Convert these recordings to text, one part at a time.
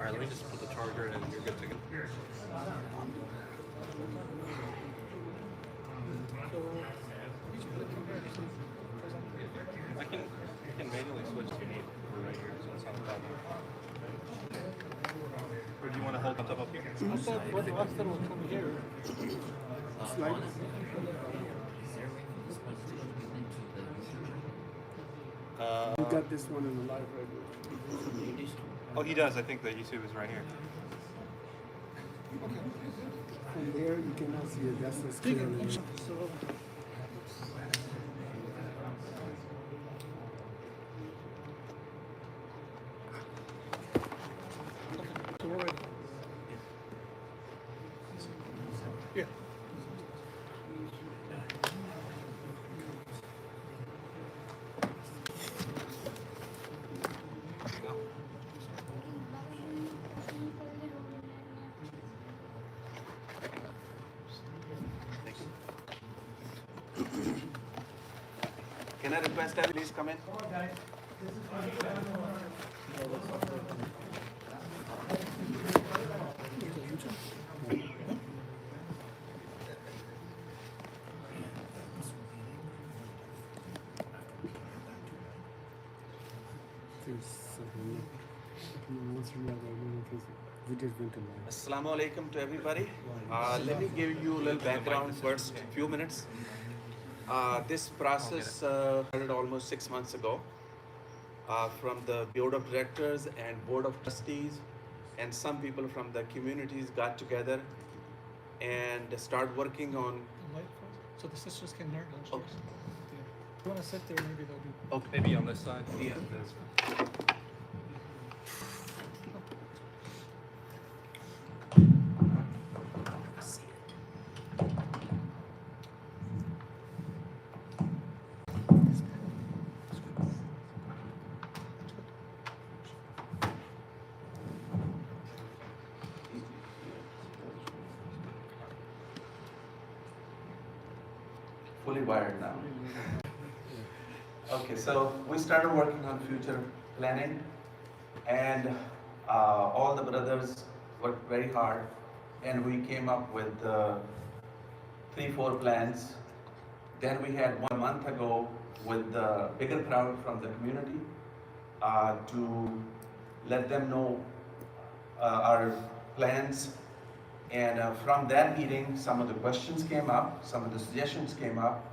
Alright, let me just put the charger in and you're good to go. I can manually switch if you need for right here, so it's not a problem. Or do you want to hold up here? I thought what the last one would come here. Slide. You got this one in the library. Oh, he does. I think the YouTube is right here. Okay. From there, you cannot see it. That's the screen. So we're ready. Yeah. Can I request that please come in? Assalamu alaikum to everybody. Let me give you a little background first, few minutes. This process started almost 6 months ago from the board of directors and board of trustees, and some people from the communities got together and started working on. So the sisters can learn. Okay. You want to sit there? Maybe they'll do. Okay, maybe on this side. Yeah. Fully wired now. Okay, so we started working on future planning, and all the brothers worked very hard, and we came up with 3-4 plans. Then we had 1 month ago with the bigger crowd from the community to let them know our plans. And from that meeting, some of the questions came up, some of the suggestions came up,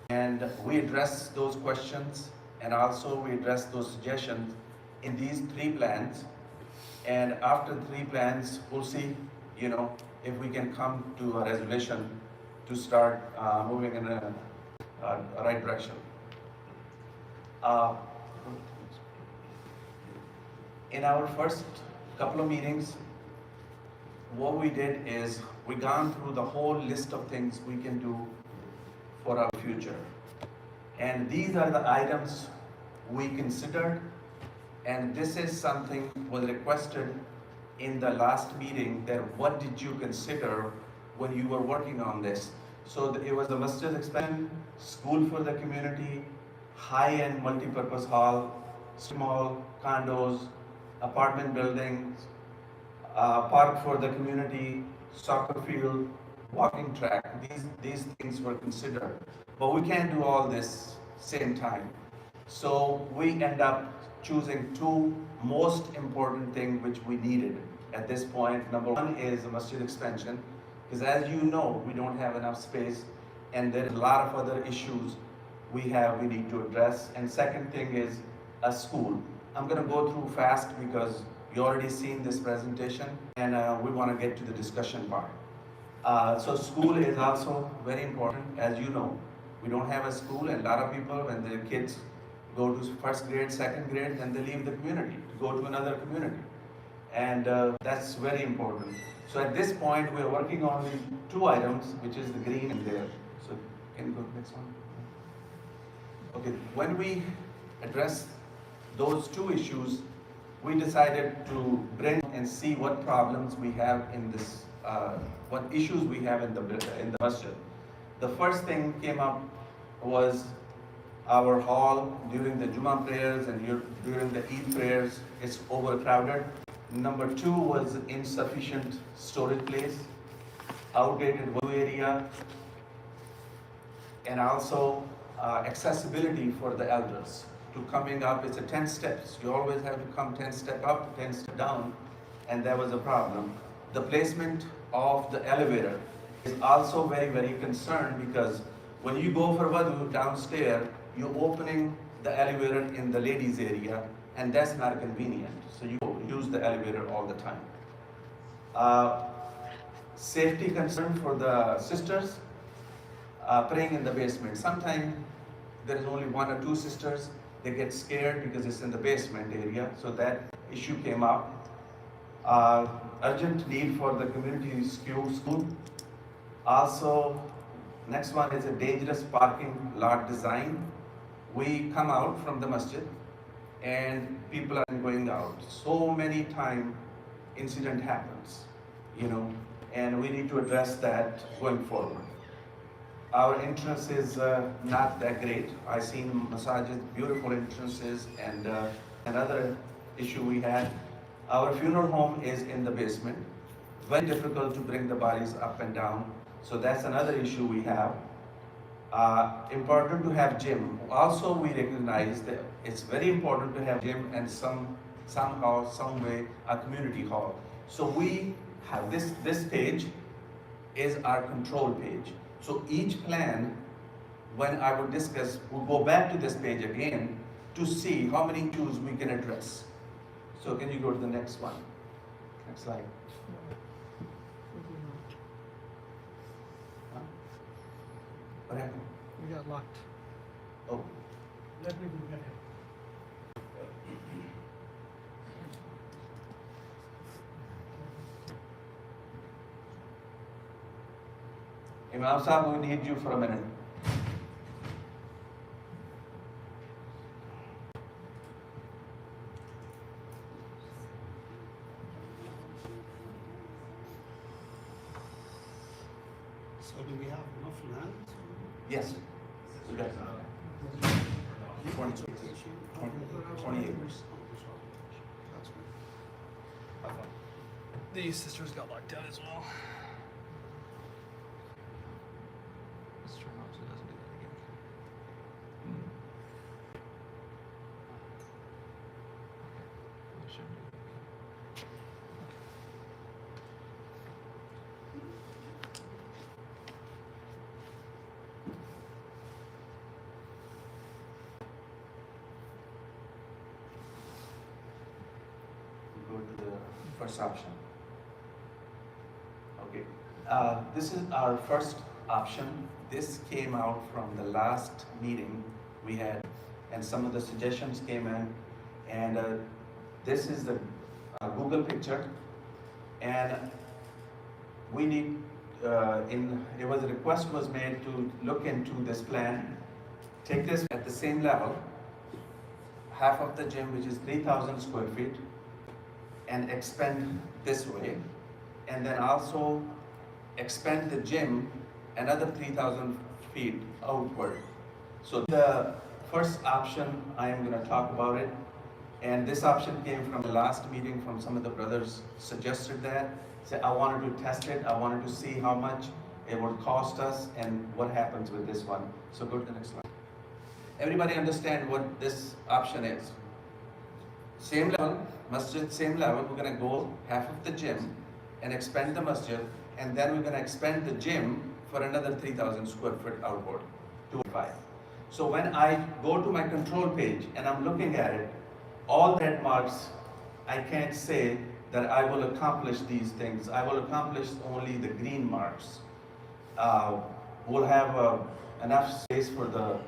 and we addressed those questions, and also we addressed those suggestions in these 3 plans. And after 3 plans, we'll see, if we can come to a resolution to start moving in a right direction. In our first couple of meetings, what we did is we gone through the whole list of things we can do for our future. And these are the items we considered, and this is something was requested in the last meeting, that what did you consider when you were working on this? So it was a masjid expansion, school for the community, high-end multi-purpose hall, small condos, apartment buildings, park for the community, soccer field, walking track. These things were considered, but we can't do all this same time. So we end up choosing 2 most important things which we needed at this point. Number 1 is the masjid expansion, because as you know, we don't have enough space, and there are a lot of other issues we need to address. And second thing is a school. I'm going to go through fast because you already seen this presentation, and we want to get to the discussion part. So school is also very important. As you know, we don't have a school, and a lot of people, when their kids go to first grade, second grade, then they leave the community to go to another community. And that's very important. So at this point, we are working on 2 items, which is the green in there. So can you go to the next one? Okay, when we address those 2 issues, we decided to bring and see what problems we have in this, what issues we have in the masjid. The first thing came up was our hall during the Jummah prayers and during the Eid prayers. It's overcrowded. Number two was insufficient storage place, outdated work area, and also accessibility for the elders. To coming up, it's a 10 steps. You always have to come 10 step up, 10 step down, and there was a problem. The placement of the elevator is also very, very concerned, because when you go for Wadu downstairs, you're opening the elevator in the ladies area, and that's not convenient. So you use the elevator all the time. Safety concern for the sisters praying in the basement. Sometimes there is only one or two sisters. They get scared because it's in the basement area. So that issue came up. Urgent need for the community school. Also, next one is a dangerous parking lot design. We come out from the masjid and people are going out. So many times incident happens, and we need to address that going forward. Our entrance is not that great. I've seen masajid, beautiful entrances, and another issue we had, our funeral home is in the basement. Very difficult to bring the bodies up and down. So that's another issue we have. Important to have gym. Also, we recognize that it's very important to have gym and somehow, some way, a community hall. So we have this page is our control page. So each plan, when I would discuss, we'll go back to this page again to see how many issues we can address. So can you go to the next one? Next slide. Huh? What happened? We got locked. Oh, Let me look at it. Imam Sahib, we need you for a minute. So do we have enough land? Yes. We got 20 acres. That's good. These sisters got locked down as well. Let's turn off so it doesn't do that again. It shouldn't do that again. Go to the first option. Okay. This is our first option. This came out from the last meeting we had, and some of the suggestions came in. And this is the Google picture. And we need, it was a request was made to look into this plan, take this at the same level, half of the gym, which is 3,000 square feet, and expand this way, and then also expand the gym another 3,000 feet outward. So the first option, I am going to talk about it, and this option came from the last meeting from some of the brothers suggested that. Say, I wanted to test it, I wanted to see how much it would cost us and what happens with this one. So go to the next slide. Everybody understand what this option is? Same level, masjid, same level, we're going to go half of the gym and expand the masjid, and then we're going to expand the gym for another 3,000 square foot outward, 2.5. So when I go to my control page and I'm looking at it, all red marks, I can't say that I will accomplish these things. I will accomplish only the green marks. We'll have enough space for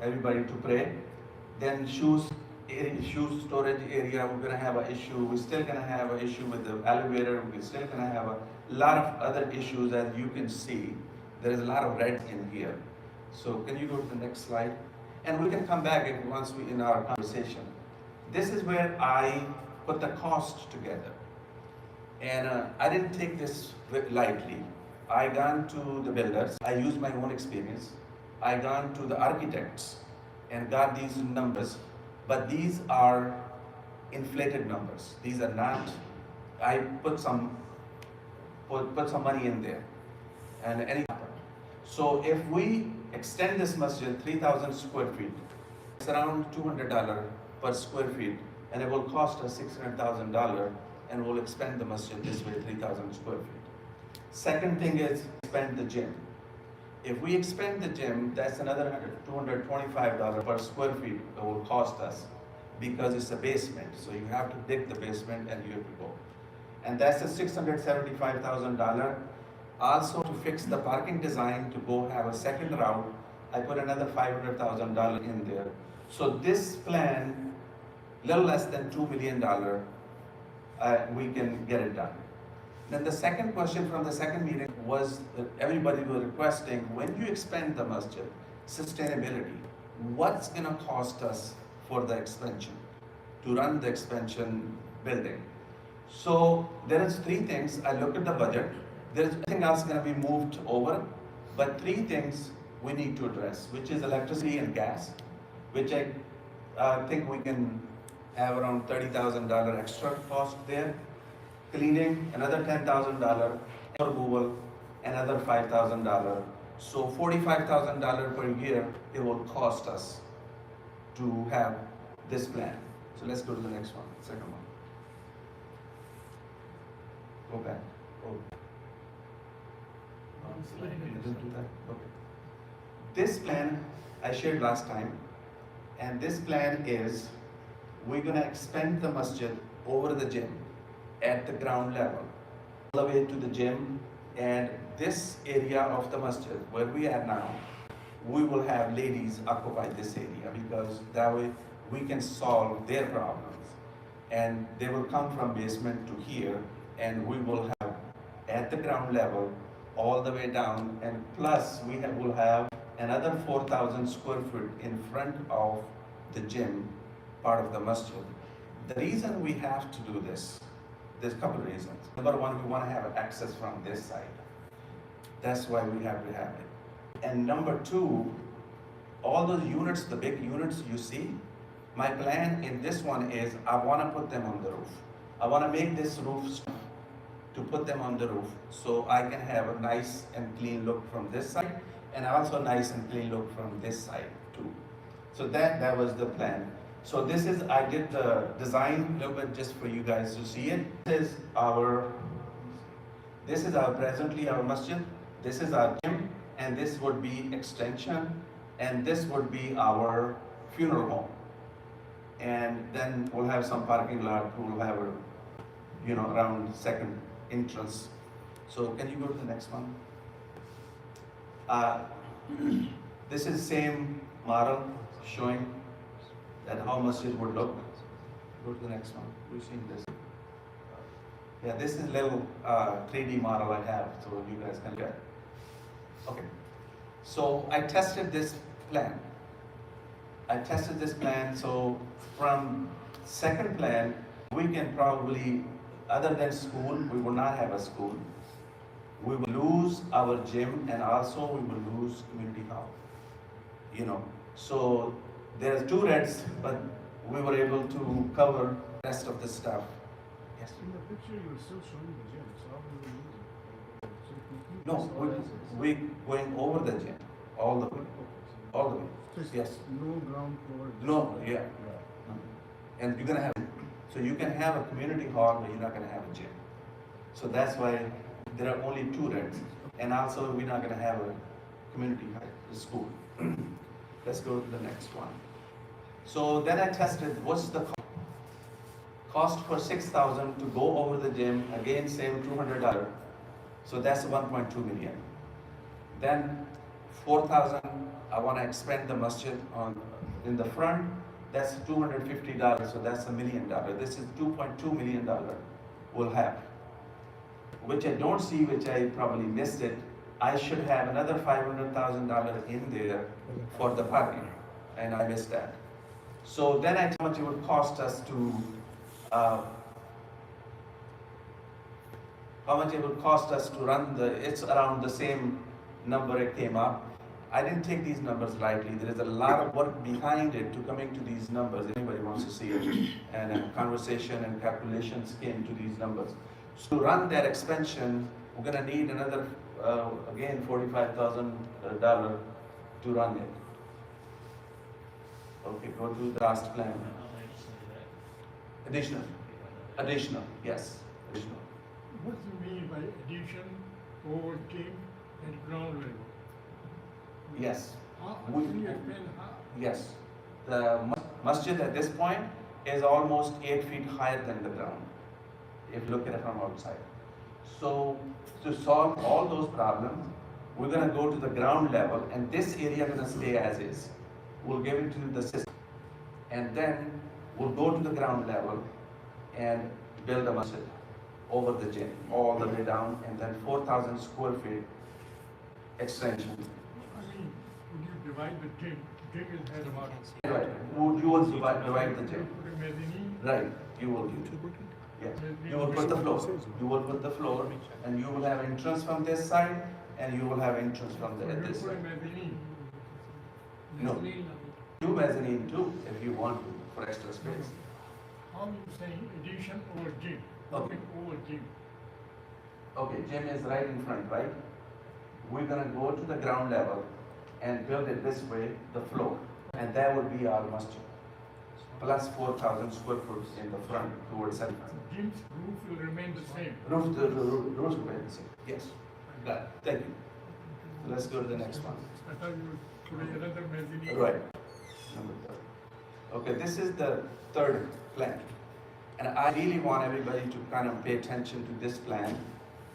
everybody to pray. Then shoes storage area, we're going to have an issue. We're still going to have an issue with the elevator. We're still going to have a lot of other issues. As you can see, there is a lot of red in here. So can you go to the next slide? And we can come back once we in our conversation. This is where I put the cost together. And I didn't take this lightly. I gone to the builders. I used my own experience. I gone to the architects and got these numbers. But these are inflated numbers. These are not, I put some money in there and any. So if we extend this masjid 3,000 square feet, it's around $200 per square feet, and it will cost us $600,000, and we'll expand the masjid this way, 3,000 square feet. Second thing is expand the gym. If we expand the gym, that's another $225 per square feet it will cost us, because it's a basement. So you have to dig the basement and you have to go. And that's a $675,000. Also, to fix the parking design to go have a second route, I put another $500,000 in there. So this plan, little less than $2 million, we can get it done. Then the second question from the second meeting was that everybody was requesting, when you expand the masjid, sustainability, what's gonna cost us for the expansion, to run the expansion building? So there is three things. I looked at the budget. There's nothing else gonna be moved over, but three things we need to address, which is electricity and gas, which I think we can have around $30,000 extra cost there. Cleaning, another $10,000, removal, another $5,000. So $45,000 per year it will cost us to have this plan. So let's go to the next one, second one. Go back. Oh. You didn't do that? Okay. This plan I shared last time, and this plan is we're gonna expand the masjid over the gym at the ground level, all the way to the gym, and this area of the masjid where we are now, we will have ladies occupy this area, because that way we can solve their problems. And they will come from basement to here, and we will have at the ground level all the way down, and plus will have another 4,000 square feet in front of the gym, part of the masjid. The reason we have to do this, there's a couple of reasons. Number one, we want to have access from this side. That's why we have to have it. And number two, all those units, the big units you see, my plan in this one is I want to put them on the roof. I want to make this roof to put them on the roof, so I can have a nice and clean look from this side, and also nice and clean look from this side too. So that was the plan. So this is, I did the design a little bit just for you guys to see it. This is our presently our masjid, this is our gym, and this would be extension, and this would be our funeral home. And then we'll have some parking lot, we'll have a, around second entrance. So can you go to the next one? This is same model showing that how masjid would look. Go to the next one. We've seen this. Yeah, this is little 3D model I have, so you guys can get. Okay. So I tested this plan. So from second plan, we can probably, other than school, we will not have a school. We will lose our gym, and also we will lose community hall. So there's two reds, but we were able to cover the rest of the stuff. Yes. In the picture, you're still showing the gym, so how do we use it? No, we going over the gym, all the way. Yes. No ground floor. No, yeah. And you're gonna have, so you can have a community hall, but you're not gonna have a gym. So that's why there are only two reds. And also, we're not gonna have a community school. Let's go to the next one. So then I tested what's the cost for 6,000 to go over the gym, again same $200. So that's 1.2 million. Then 4,000, I want to expand the masjid in the front, that's $250, so that's $1 million. This is $2.2 million we'll have. Which I don't see, which I probably missed it. I should have another $500,000 in there for the parking, and I missed that. So then I how much it would cost us to, run it's around the same number it came up. I didn't take these numbers lightly. There is a lot of work behind it to coming to these numbers. Anybody wants to see it, and conversation and calculations came to these numbers. So to run that expansion, we're gonna need another, again, $45,000 to run it. Okay, go to the last plan. Additional, yes, additional. What do you mean by addition over gym and ground level? Yes, Can you explain how? yes. The masjid at this point is almost 8 feet higher than the ground, if you look at it from outside. So to solve all those problems, we're gonna go to the ground level, and this area gonna stay as is. We'll give it to the system, and then we'll go to the ground level and build a masjid over the gym, all the way down, and then 4,000 square feet extension. I mean, would you divide the gym? Gym is had about. Right, you will divide the gym. Put a mezzanine. Right, you will do. Yes, you will put the floor, you will put the floor, and you will have entrance from this side, and you will have entrance from So this you put a side. mezzanine. No. Do mezzanine too, if you want to, for extra space. How are you saying addition over gym? Okay. Over gym. Okay, gym is right in front, right? We're gonna go to the ground level and build it this way, the floor, and that would be our masjid. Plus 4,000 square foot in the front towards center. Gym's roof will remain the same. Roof, the roof will be the same. Yes, got it, thank you. Let's go to the next one. I thought you would put another mezzanine. Right. Number third. Okay, this is the third plan. And I really want everybody to kind of pay attention to this plan.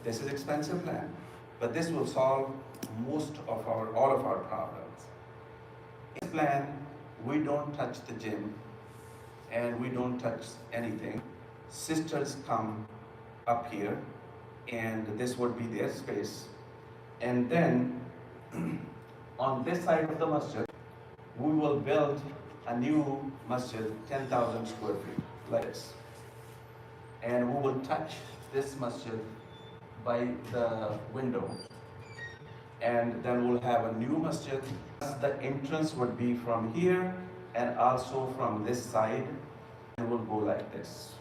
This is expensive plan, but this will solve all of our problems. In this plan, we don't touch the gym and we don't touch anything. Sisters come up here and this would be their space. And then on this side of the masjid, we will build a new masjid, 10,000 square feet, like this. And we will touch this masjid by the window. And then we'll have a new masjid. The entrance would be from here and also from this side. And we'll go like this.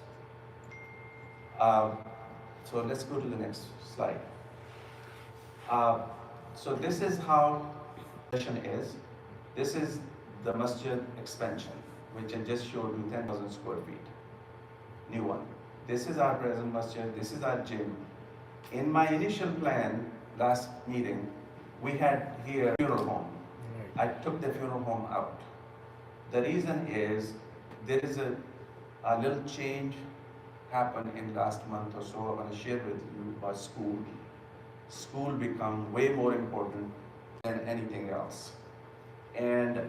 So let's go to the next slide. So this is how the position is. This is the masjid expansion, which I just showed you, 10,000 square feet. New one. This is our present masjid. This is our gym. In my initial plan, last meeting, we had here funeral home. I took the funeral home out. The reason is there is a little change happened in last month or so. I want to share with you about school. School become way more important than anything else. And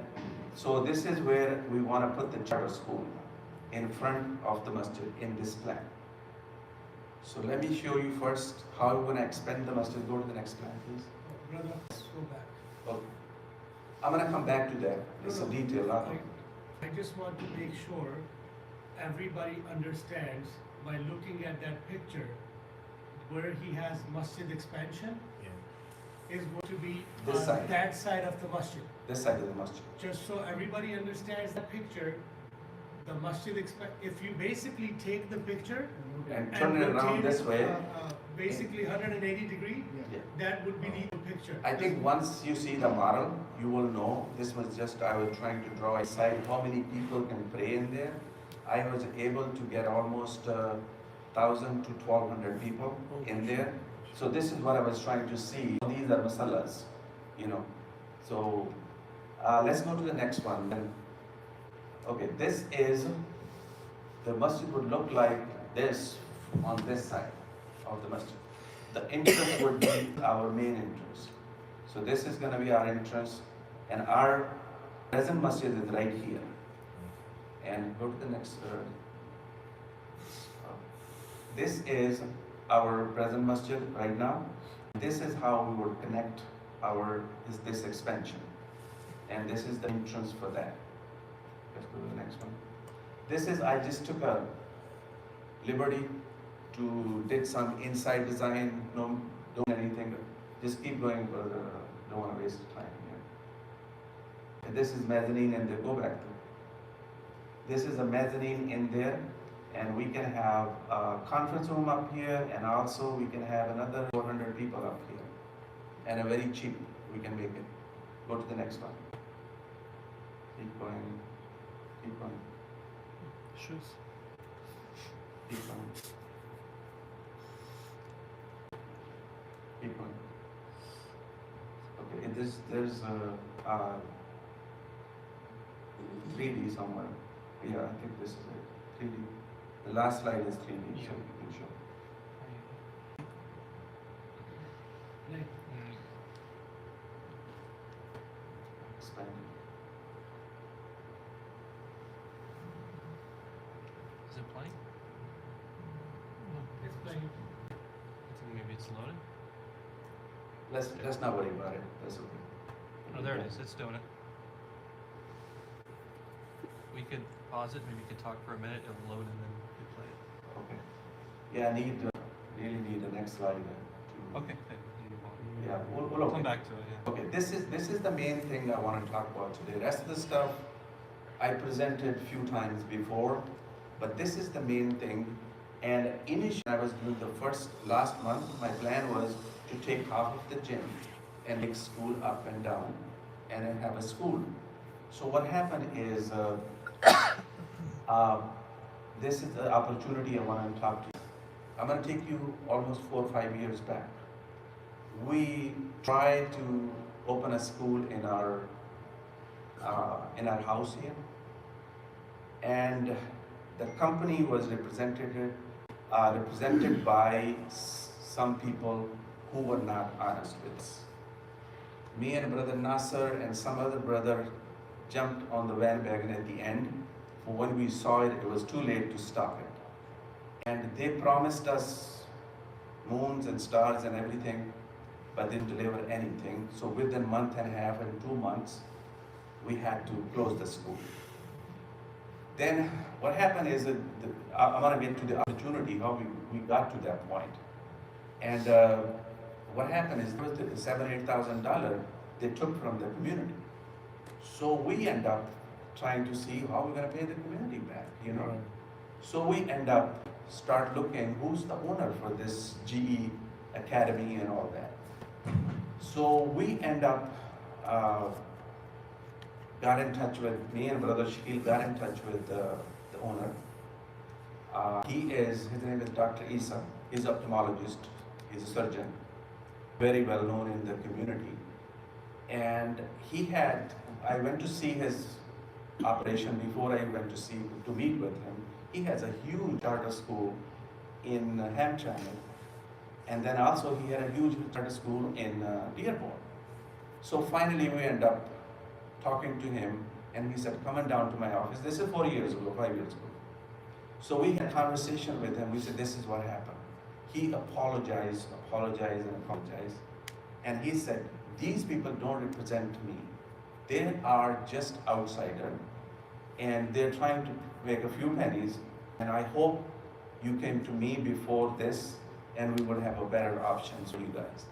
so this is where we want to put the charter school in front of the masjid in this plan. So let me show you first how we're going to expand the masjid. Go to the next plan, please. Brother, let's go back. Okay. I'm going to come back to that. It's a detail. I just want to make sure everybody understands by looking at that picture where he has masjid expansion is going to be This on side. that side of the masjid. This side of the masjid. Just so everybody understands the picture, the masjid if you basically take the picture And turn it around rotate this way. basically 180 degree, Yeah. that would be the picture. I think once you see the model, you will know. This was just, I was trying to draw a side how many people can pray in there. I was able to get almost 1,000 to 1,200 people in there. So this is what I was trying to see. These are masalas, you know. So let's go to the next one. Then, okay, this is, the masjid would look like this on this side of the masjid. The entrance would be our main entrance. So this is going to be our entrance, and our present masjid is right here. And go to the next. This is our present masjid right now. This is how we would connect this expansion, and this is the entrance for that. Let's go to the next one. This is, I just took a liberty did some inside design, no, don't anything, just keep going, don't want to waste time here. this is mezzanine and they go back to. This is a mezzanine in there, and we can have a conference room up here, and also we can have another 400 people up here. And a very cheap, we can make it. Go to the next one. Keep going, keep going, Shoes. keep going. Keep going. Okay, there's a 3D somewhere. Yeah, I think this is it. 3D. The last slide is 3D, so you can show. Right. Expand. Is it playing? It's playing. I think maybe it's loading. Let's not worry about it. That's okay. Oh, there it is. It's doing it. We could pause it. Maybe we could talk for a minute. It'll load and then we could play it. Okay. Yeah, I need really need the next slide. To, Okay. Yeah, we'll We'll okay. come back to it. Yeah. Okay, this is the main thing I want to talk about today. Rest of the stuff I presented a few times before, but this is the main thing. And initially, I was doing last month, my plan was to take half of the gym and make school up and down and then have a school. So what happened is, this is the opportunity I want to talk to you. I'm going to take you almost 4 or 5 years back. We tried to open a school in our house here, and the company was represented by some people who were not honest with us. Me and brother Nasser and some other brother jumped on the bandwagon at the end. When we saw it, it was too late to stop it. And they promised us moons and stars and everything, but didn't deliver anything. So within a month and a half and 2 months, we had to close the school. Then what happened is that I want to get to the opportunity, how we got to that point. And what happened is there was the $7,000-8,000 they took from the community. So we end up trying to see how we're going to pay the community back, you know. So we end up start looking who's the owner for this GE Academy and all that. So we end up got in touch with me and brother Shakil got in touch with the owner. His name is Dr. Isa. He's an ophthalmologist. He's a surgeon, very well known in the community. And I went to see his operation before I went to meet with him. He has a huge charter school in Ham Channel, and then also he had a huge charter school in Dearborn. So finally we end up talking to him, and he said, "Come on down to my office." This is 4 years ago, 5 years ago. So we had a conversation with him. We said, "This is what happened." He apologized, and he said, "These people don't represent me. They are just outsider, and they're trying to make a few pennies, and I hope you came to me before this, and we would have a better option for you guys."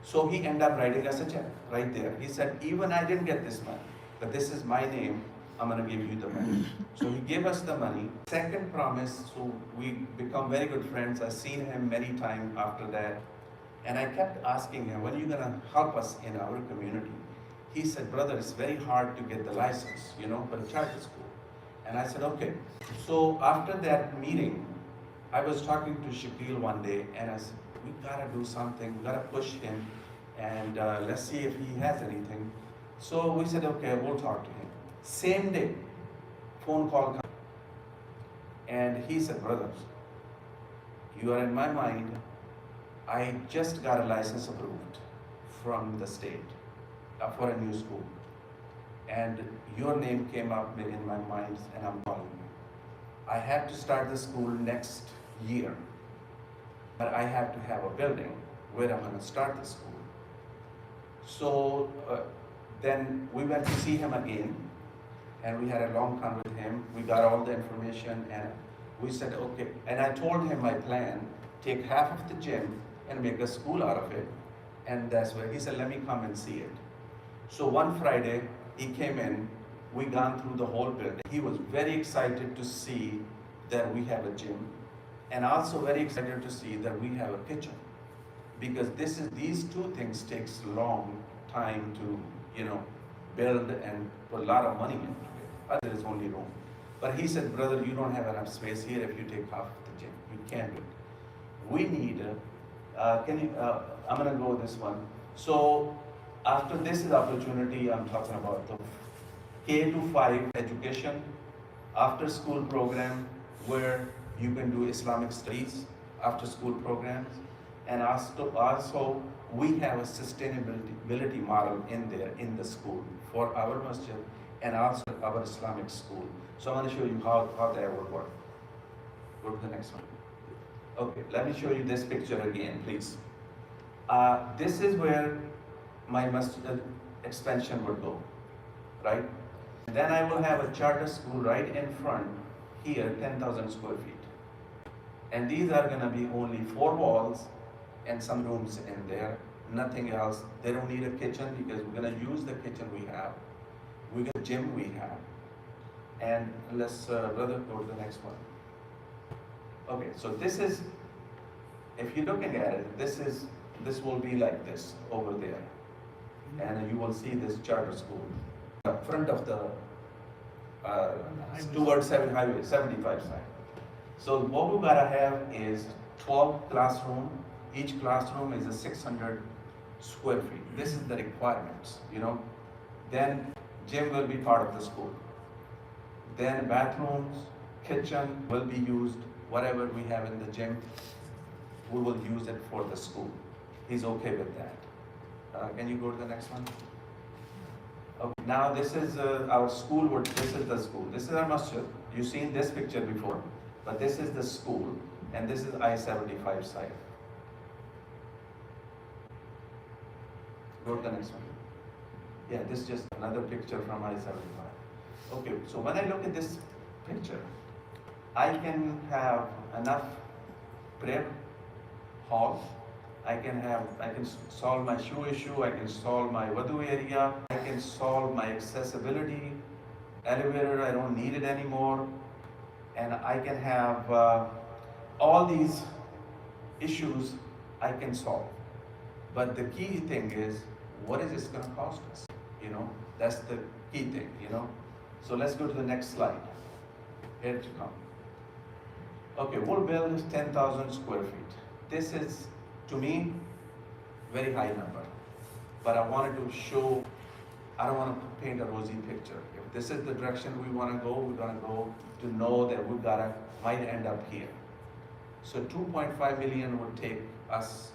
So he ended up writing us a check right there. He said, "Even I didn't get this money, but this is my name, I'm gonna give you the money." So he gave us the money. Second promise, so we become very good friends. I've seen him many times after that. And I kept asking him, "When are you gonna help us in our community?" He said, "Brother, it's very hard to get the license, for a charter school." And I said, "Okay." So after that meeting, I was talking to Shakil one day, and I said, "We gotta do something, we gotta push him, and let's see if he has anything." So we said, "Okay, we'll talk to him." Same day, phone call comes. And he said, "Brothers, you are in my mind. I just got a license approved from the state for a new school. And your name came up in my mind, and I'm calling you. I have to start the school next year, but I have to have a building where I'm going to start the school." So then we went to see him again, and we had a long conversation with him. We got all the information, and we said, "Okay." And I told him my plan: take half of the gym and make a school out of it. And that's where he said, "Let me come and see it." So one Friday, he came in, we gone through the whole building. He was very excited to see that we have a gym, and also very excited to see that we have a kitchen. Because these two things takes long time to, build and put a lot of money into it. There is only room. But he said, brother, you don't have enough space here if you take half of the gym. You can't do it. We need, I'm gonna go this one. So after this is opportunity, I'm talking about the K to 5 education, after school program where you can do Islamic studies, after school programs. And also we have a sustainability model in there in the school for our masjid and also our Islamic school. So I'm going to show you how that will work. Go to the next one. Okay, let me show you this picture again, please. This is where my masjid expansion would go, right? And then I will have a charter school right in front here, 10,000 square feet. And these are going to be only 4 walls and some rooms in there, nothing else. They don't need a kitchen because we're going to use the kitchen we have. We got a gym we have. And let's, brother, go to the next one. Okay, so this is, if you're looking at it, this will be like this over there. And you will see this charter school. The front of the, towards highway 75 side. So what we gotta have is 12 classroom. Each classroom is a 600 square feet. This is the requirements, Then gym will be part of the school. Then bathrooms, kitchen will be used, whatever we have in the gym, we will use it for the school. He's okay with that. Can you go to the next one? Okay, now this is our school, this is the school. This is our masjid. You've seen this picture before, but this is the school, and this is I-75 side. Go to the next one. Yeah, this is just another picture from I-75. Okay, so when I look at this picture, I can have enough prayer hall. I can solve my shoe issue. I can solve my wudu area. I can solve my accessibility. Elevator, I don't need it anymore. And I can have all these issues I can solve. But the key thing is, what is this going to cost us? That's the key thing, So let's go to the next slide. Here to come. Okay, we'll build 10,000 square feet. This is, to me, very high number. But I wanted to show, I don't want to paint a rosy picture. If this is the direction we want to go, we're going to go to know that we might end up here. So 2.5 million would take us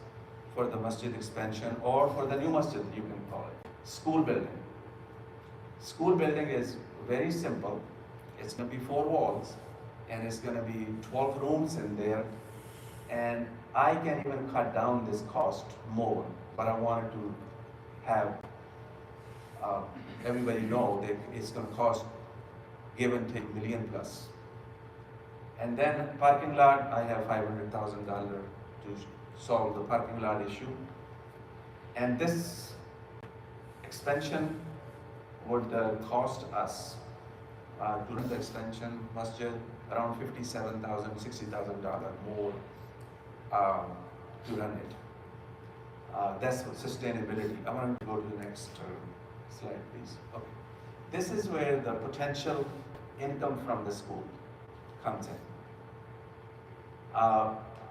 for the masjid expansion, or for the new masjid, you can call it. School building. School building is very simple. It's going to be 4 walls, and it's going to be 12 rooms in there. And I can even cut down this cost more, but I wanted to have everybody know that it's going to cost give and take $1 million plus. And then parking lot, I have $500,000 to solve the parking lot issue. And this expansion would cost us, to run the expansion masjid, around $57,000, $60,000 more to run it. That's sustainability. I want to go to the next slide, please. Okay. This is where the potential income from the school comes in.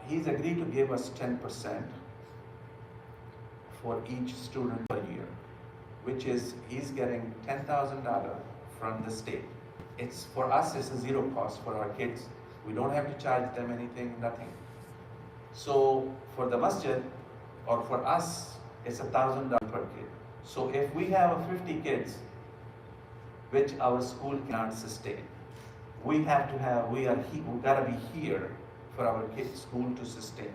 He's agreed to give us 10% for each student per year, which is he's getting $10,000 from the state. It's for us, it's a zero cost for our kids. We don't have to charge them anything, nothing. So for the masjid, or for us, it's $1,000 per kid. So if we have 50 kids, which our school cannot sustain, we gotta be here for our kids' school to sustain.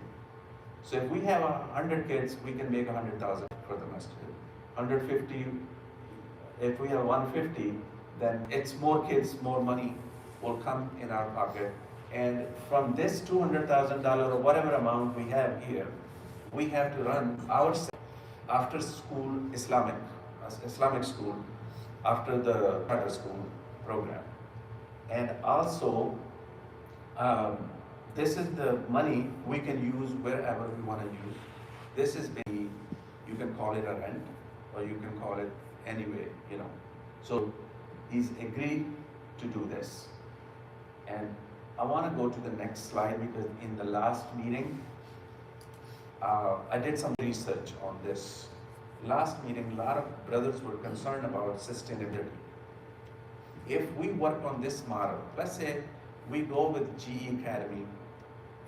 So if we have 100 kids, we can make 100,000 for the masjid. 150, if we have 150, then it's more kids, more money will come in our pocket. And from this $200,000 or whatever amount we have here, we have to run our after school Islamic school after the charter school program. And also, this is the money we can use wherever we want to use. This is maybe, you can call it a rent, or you can call it anyway, you know. So he's agreed to do this. And I want to go to the next slide because in the last meeting, I did some research on this. Last meeting, a lot of brothers were concerned about sustainability. If we work on this model, let's say we go with GE Academy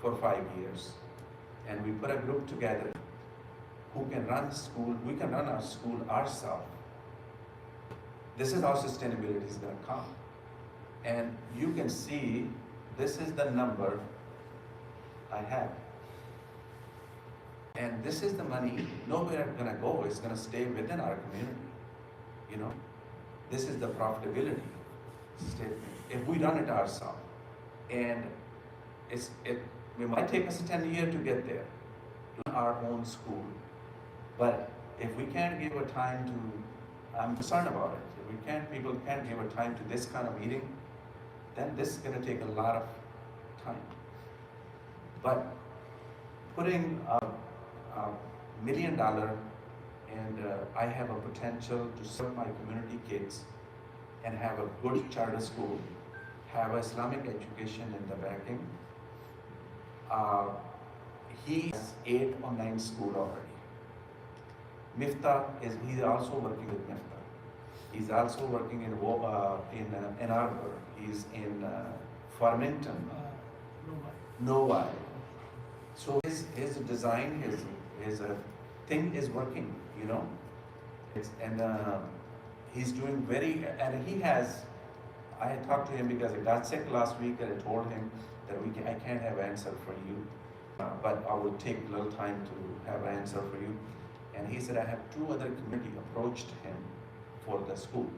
for 5 years, and we put a group together who can run school, we can run our school ourselves. This is how sustainability is going to come. And you can see, this is the number I have. And this is the money, nowhere gonna go, it's gonna stay within our community, you know? This is the profitability statement, if we run it ourselves. And it might take us 10 years to get there, to our own school. But if we can't give a time to, I'm concerned about it, if we can't, people can't give a time to this kind of meeting, then this is gonna take a lot of time. But putting $1 million, and I have a potential to serve my community kids and have a good charter school, have Islamic education in the backing. He has 8 or 9 schools already. He's also working with Mifta. He's also working in Ann Arbor. He's in Farmington, Novi. So his design, his thing is working, you know. He's doing and he has, I had talked to him because I got sick last week and I told him that I can't have an answer for you, but I will take a little time to have an answer for you. And he said, I have 2 other community approached him for the school.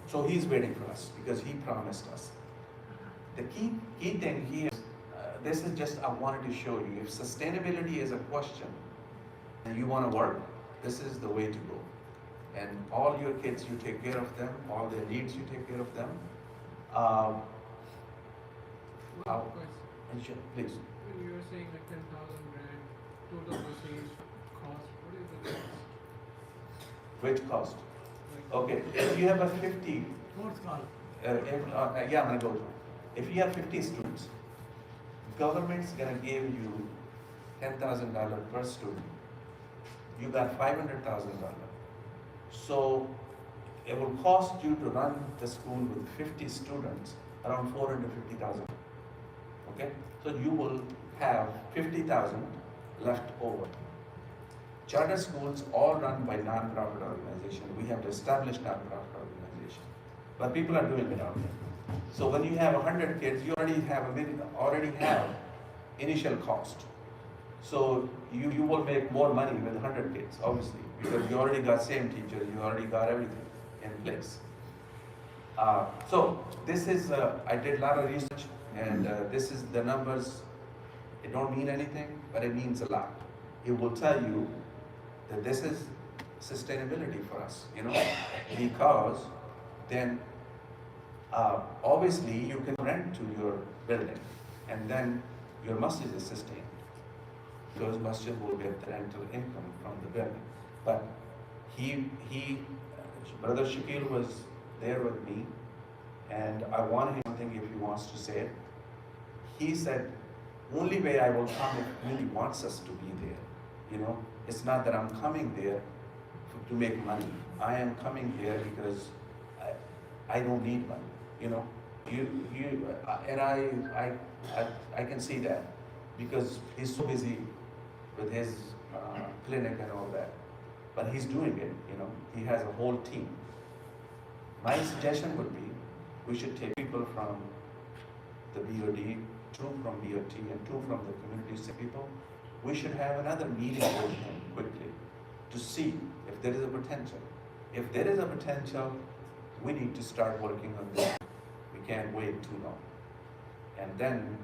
So he's waiting for us because he promised us. The key thing here, this is just, I wanted to show you, if sustainability is a question and you want to work, this is the way to go. And all your kids, you take care of them, all their needs, you take care of them. One question. Please. When you were saying like 10,000 grand total machines cost, what is the cost? Which cost? Like, Okay, if you have a 50, Fourth call. yeah, I'm gonna go through. If you have 50 students, government's gonna give you $10,000 per student. You got $500,000. So it will cost you to run the school with 50 students around $450,000. Okay, so you will have 50,000 left over. Charter schools all run by non-profit organization. We have to establish non-profit organization, but people are doing it out there. So when you have 100 kids, you already have initial cost. So you will make more money with 100 kids, obviously, because you already got same teachers, you already got everything in place. So this is, I did a lot of research, and this is the numbers. It don't mean anything, but it means a lot. It will tell you that this is sustainability for us, you know, because then obviously you can rent to your building, and then your masjid is sustained. Because masjid will get the rental income from the building. But Brother Shakil was there with me, and I wanted him something if he wants to say it. He said, only way I will come if community wants us to be there. You know, it's not that I'm coming there to make money. I am coming there because I don't need money. You know, I can see that because he's so busy with his clinic and all that. But he's doing it, you know, he has a whole team. My suggestion would be, we should take people from the BOD, 2 from BOT and 2 from the community people. We should have another meeting with him quickly to see if there is a potential. If there is a potential, we need to start working on this. We can't wait too long. And then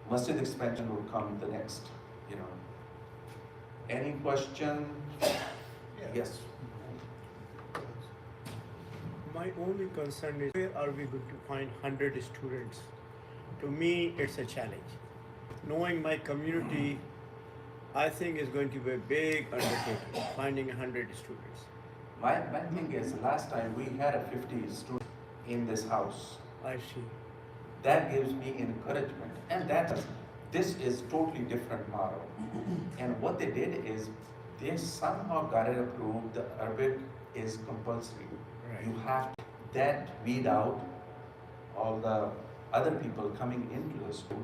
masjid expansion will come the next, you know. Any question? Yes. My only concern is where are we going to find 100 students? To me, it's a challenge. Knowing my community, I think is going to be a big undertaking, finding 100 students. My thing is, last time we had a 50 students in this house. I see. That gives me encouragement, and this is totally different model. And what they did is, they somehow got it approved, the Arabic is compulsory. Right. You have that weed out all the other people coming into the school.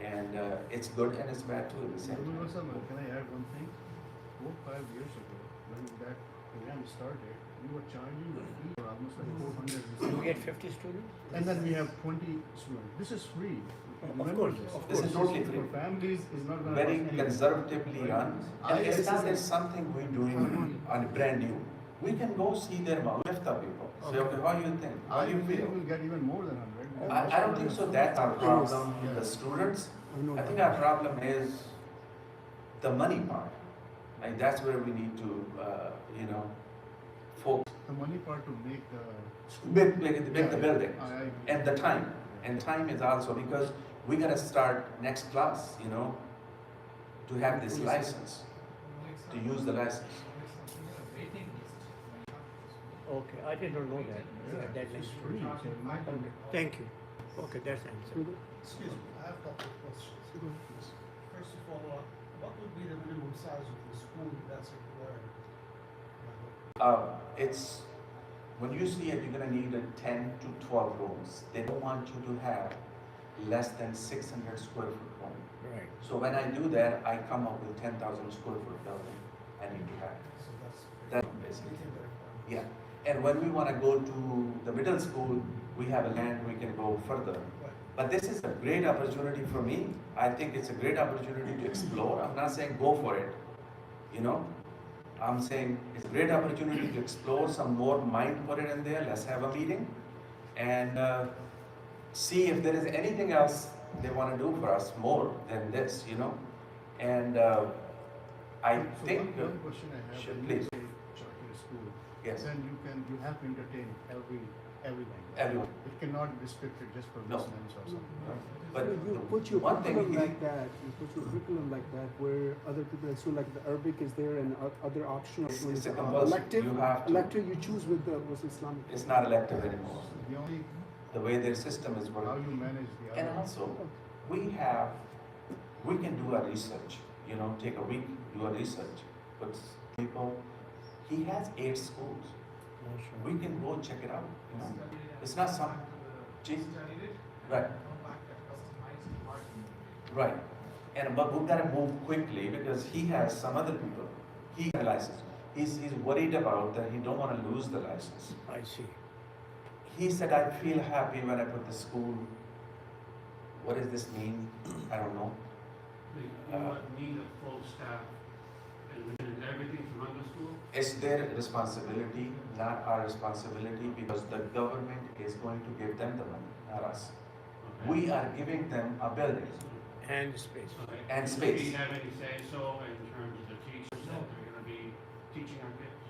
And it's good and it's bad too at the same Abdul time. Wasam, can I add one thing? 4 5 years ago, when that program started, we were charging the fee for almost like 400. We get 50 students? And then we have 20 students. This is free. Remember course, this. of This is totally free. For families, is not going to Very conservatively run. And it's This not is that something we're doing on brand new. We can go see their Mawifta people. Say, okay, how you think? How I do you believe feel? we'll get even more than 100. I don't think so that's our problem with the students. I think our problem is the money part. Like that's where we need to, focus. The money part to make the school. Make the building. I agree. And the time. And time is also because we gotta start next class, to have this license, to use the license. Okay, I did not know that. That It's is free. So it might be- Okay, thank you. Okay, that's the answer. Excuse me, I have a couple of questions. First of all, what would be the minimum size of the school that's required? It's, when you see it, you're gonna need 10 to 12 rooms. They don't want you to have less than 600 square foot home. Right. So when I do that, I come up with 10,000 square foot building I need to have. So that's Basically. within the requirements. Yeah. And when we wanna go to the middle school, we have a land, we can go further. Right. But this is a great opportunity for me. I think it's a great opportunity to explore. I'm not saying go for it, I'm saying it's a great opportunity to explore some more mind, put it in there. Let's have a meeting and see if there is anything else they want to do for us more than this, And I So think, one question I have. sure, when please. you say charter school, Yes. then you have to entertain everyone. Everyone. It cannot be restricted just for No. Muslims or something. But you the put your one thing curriculum he- like that. You put your curriculum like that, where other people, so like the Arabic is there and other optional. It's a compulsory. elective. You have to. Elective you choose with Islamic. It's not elective anymore. The only, The way their system is how working. you manage the And other. also, we can do a research, take a week, do a research, but people, he has 8 schools. We can go check it out, It's not some, right, right. But we've gotta move quickly because he has some other people, he has a license. He's worried about that he don't wanna lose the license. I see. He said, I feel happy when I put the school. What does this mean? I don't know. Need a full staff and everything to run the school? It's their responsibility, not our responsibility, because the government is going to give them the money, not us. We are giving them a building And space. Okay. and Do space. we have any say-so in terms of the teachers that they're gonna be teaching our kids?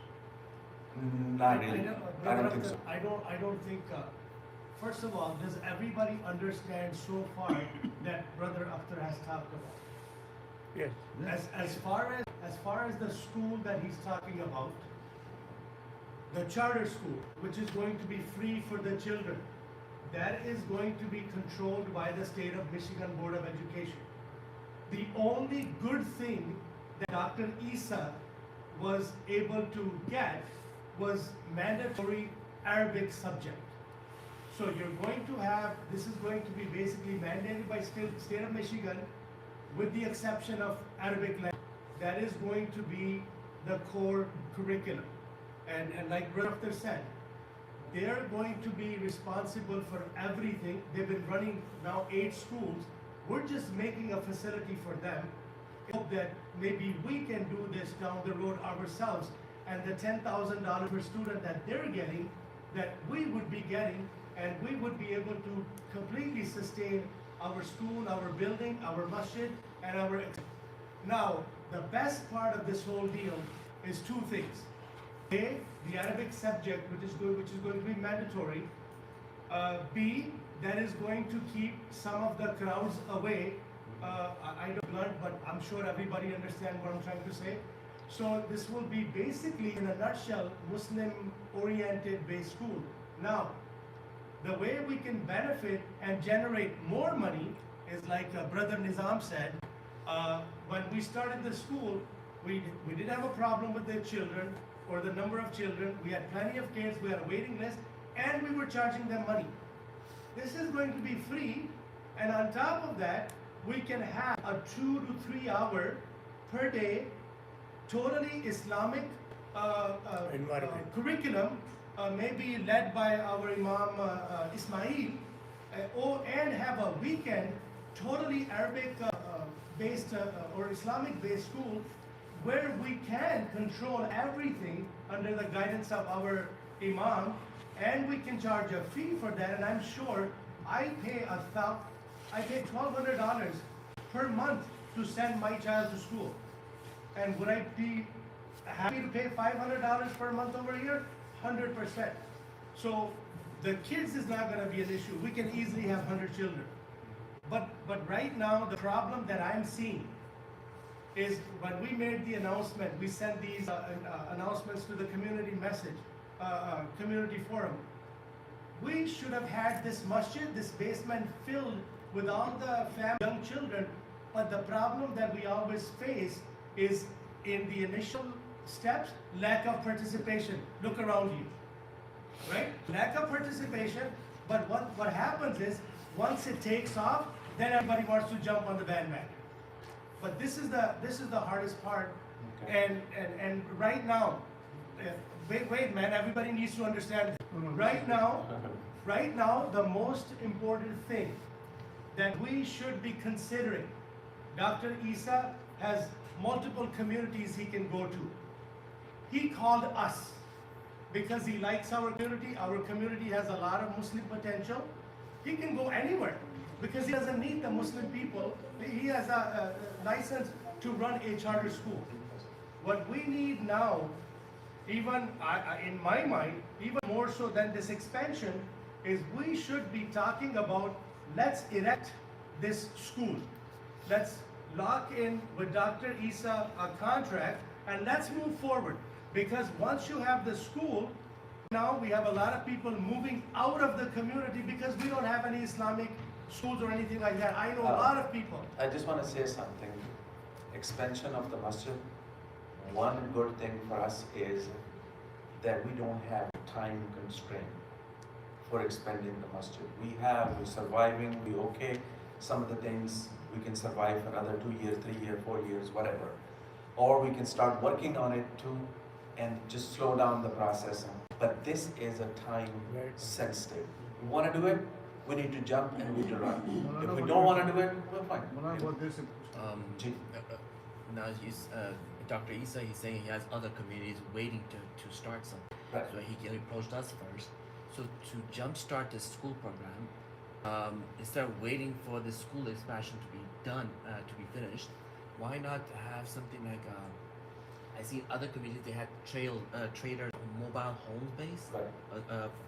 Not really. I don't think so. I don't think, first of all, does everybody understand so far that Brother Akhtar has talked about? Yes. As far as the school that he's talking about, the charter school, which is going to be free for the children, that is going to be controlled by the state of Michigan Board of Education. The only good thing that Dr. Isa was able to get was mandatory Arabic subject. So you're going to have, this is going to be basically mandated by state of Michigan, with the exception of Arabic language. That is going to be the core curriculum. And like Brother Akhtar said, they're going to be responsible for everything. They've been running now 8 schools. We're just making a facility for them. Hope that maybe we can do this down the road ourselves. And the $10,000 per student that they're getting, that we would be getting, and we would be able to completely sustain our school, our building, our masjid, and our. Now, the best part of this whole deal is 2 things. A, the Arabic subject, which is going to be mandatory. B, that is going to keep some of the crowds away. I don't blunt, but I'm sure everybody understands what I'm trying to say. So this will be basically, in a nutshell, Muslim-oriented based school. Now, the way we can benefit and generate more money is like Brother Nizam said. When we started the school, we didn't have a problem with the children or the number of children. We had plenty of kids, we had a waiting list, and we were charging them money. This is going to be free, and on top of that, we can have a 2 to 3 hour per day, totally Islamic curriculum, maybe led by our Imam Ismail, and have a weekend, totally Arabic based or Islamic based school, where we can control everything under the guidance of our Imam, and we can charge a fee for that. And I'm sure I pay $1,200 per month to send my child to school. And would I be happy to pay $500 per month over here? 100%. So the kids is not going to be an issue. We can easily have 100 children. But right now, the problem that I'm seeing is when we made the announcement, we sent these announcements to the community message, community forum. We should have had this masjid, this basement filled with all the young children, but the problem that we always face is in the initial steps, lack of participation. Look around you, right? Lack of participation, but what happens is, once it takes off, then everybody wants to jump on the bandwagon. But this is the hardest part. Okay. And right now, wait man, everybody needs to understand. Right now, the most important thing that we should be considering, Dr. Isa has multiple communities he can go to. He called us because he likes our community. Our community has a lot of Muslim potential. He can go anywhere because he doesn't need the Muslim people. He has a license to run a charter school. What we need now, even in my mind, even more so than this expansion, is we should be talking about, let's erect this school. Let's lock in with Dr. Isa a contract, and let's move forward. Because once you have the school, now we have a lot of people moving out of the community because we don't have any Islamic schools or anything like that. I know a lot of people. I just want to say something. Expansion of the masjid, one good thing for us is that we don't have time constraint for expanding the masjid. We're surviving, we're okay. Some of the things we can survive for another 2 years, 3 years, 4 years, whatever. Or we can start working on it too and just slow down the process. But this is a time sensitive. We want to do it, we need to jump and we need to run. If we don't want to do it, we're fine. Now Dr. Isa, he's saying he has other communities waiting to start something. Right. So he approached us first. So to jumpstart this school program, instead of waiting for the school expansion to be done, to be finished, why not have something like, I see other communities, they had traders, mobile home base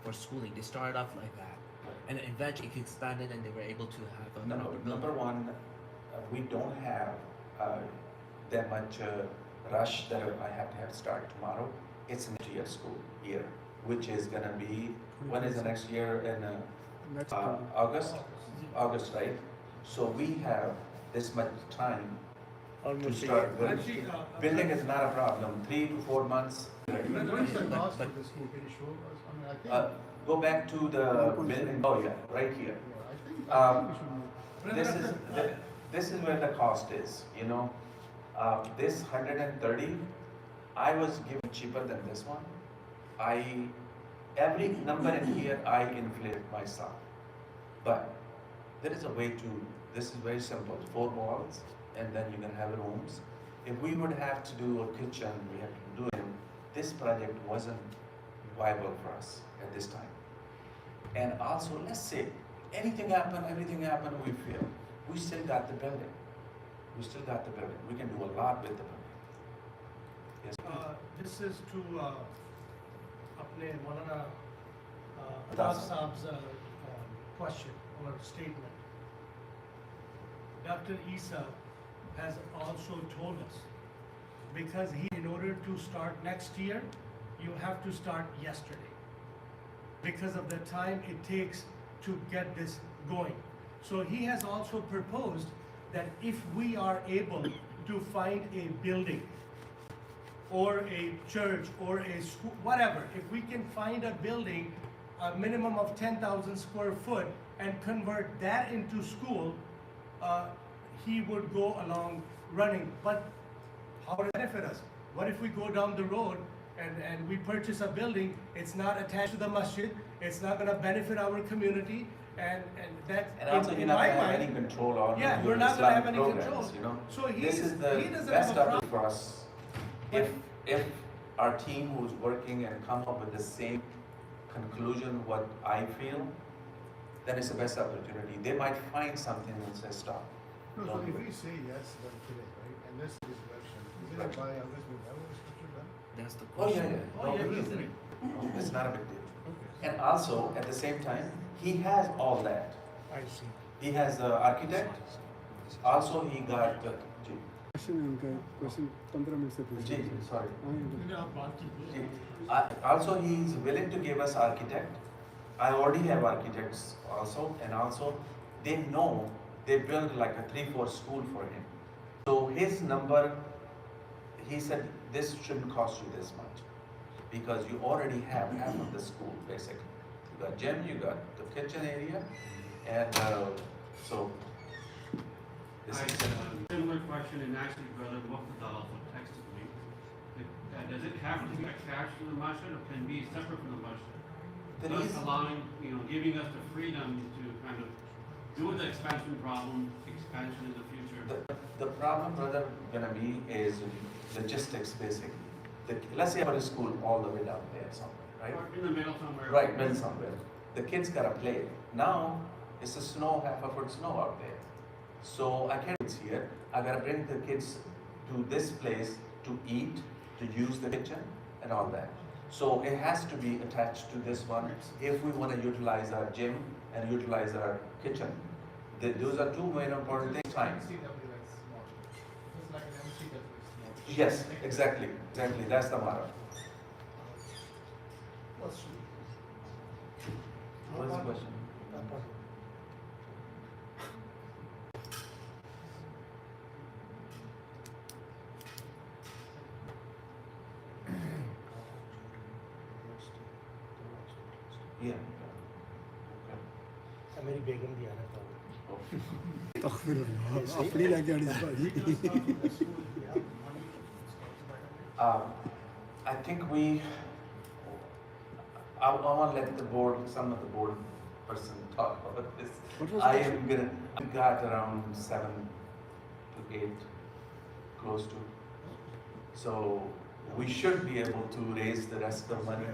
for schooling. They started off like that. And eventually it expanded and they were able to have a Number one, we don't have that much rush that I have to have start tomorrow. It's a next year school year, which is going to be, when is the next year? In August? August, right? So we have this much time to start building. Actually, Building is not a problem, 3 to 4 months. What is the cost for the school? Can you show us? I mean, I think. Go back to the building, oh yeah, right here. This is where the cost is, you know. This 130, I was given cheaper than this one. Every number in here, I inflated myself. But there is a way to, this is very simple, 4 walls, and then you can have rooms. If we would have to do a kitchen, we have to do it. This project wasn't viable for us at this time. And also, let's say, anything happened, everything happened, we fail. We still got the building. We still got the building. We can do a lot with the building. Yes. This is to अपने मौलाना अताफ साहब's question or statement. Dr. Isa has also told us, because in order to start next year, you have to start yesterday, because of the time it takes to get this going. So he has also proposed that if we are able to find a building or a church or a school, whatever, if we can find a building, a minimum of 10,000 square foot, and convert that into school, he would go along running. But how would it benefit us? What if we go down the road and we purchase a building, it's not attached to the masjid, it's not gonna benefit our community, and that, And also, you're not gonna have any control on yeah, your we're not gonna have Islamic any programs, control. you know? So he This is the doesn't best have a option problem. for us. If our team who's working and come up with the same conclusion what I feel, then it's the best opportunity. They might find something and say stop. No, so Don't if do it. we say yes then today, right, and this is direction, isn't it by August we'll have a structure done? That's the Oh, yeah, question. yeah. Oh, No, yeah, it is. isn't it? No, it's not a big deal. Okay. And also, at the same time, he has all that. I see. He has the architect. Also, he got, Question 15 minute से पूछ Ji, sorry. हाँ, Also, he is willing to give us architect. I already have architects also, and also they know they build like a 3-4 school for him. So his number, he said this shouldn't cost you this much because you already have half of the school basically. You got gym, you got the kitchen area, and so this I is. had a similar question, and actually Brother Muqtada also texted me. Does it have to be attached to the masjid, or can be separate from the masjid? The Thus reason- allowing, giving us the freedom to kind of do the expansion in the future. The problem, brother, gonna be is logistics basically. Let's say about a school all the way down there somewhere, right? Or in the middle somewhere. Right, middle somewhere. The kids gotta play. Now, it's a snow, half a foot snow out there. So I can't it's here. I gotta bring the kids to this place to eat, to use the kitchen and all that. So it has to be attached to this one if we wanna utilize our gym and utilize our kitchen. Those are two very important things. Time. Yes, exactly, that's the matter. Question. What is the question? Yeah. मेरी बेगम भी आ रहा था. अपनी लगे I think I want to let some of the board person talk about this. What was I got around 7 to 8, close to. So we should be able to raise the rest of the money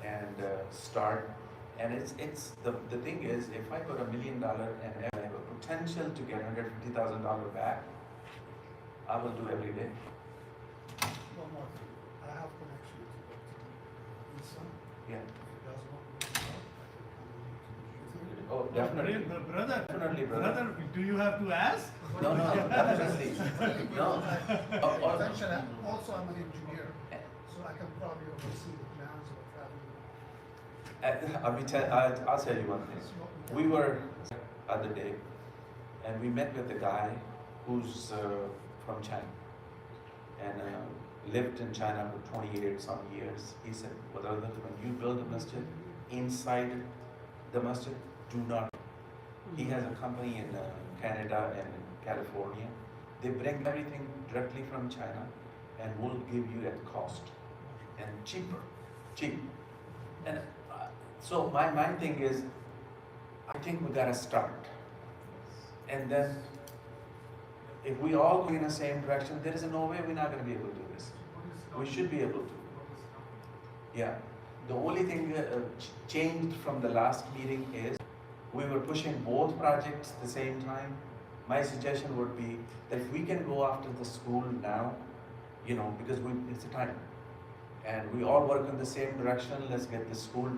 and start. And it's the thing is, if I put $1 million and I have a potential to get $150,000 back, I will do every day. One more thing. I have connection to Dr. Isa. Yeah. If he does want me to talk, I can come in to you. Oh, definitely. Brother, Definitely, brother. do you have to ask? No, definitely. No. Eventually, also I'm an engineer, so I can probably oversee the plans of traveling. I'll tell you one thing. We were the other day, and we met with a guy who's from China, and lived in China for 28 some years. He said, when you build a masjid, inside the masjid, do not. He has a company in Canada and California. They bring everything directly from China and will give you at cost and cheap. And so my thing is, I think we gotta start. And then, if we all go in the same direction, there is no way we're not gonna be able to do this. We should be able to. Yeah. The only thing changed from the last meeting is we were pushing both projects at the same time. My suggestion would be that if we can go after the school now, because it's a time. and we all work in the same direction. Let's get the school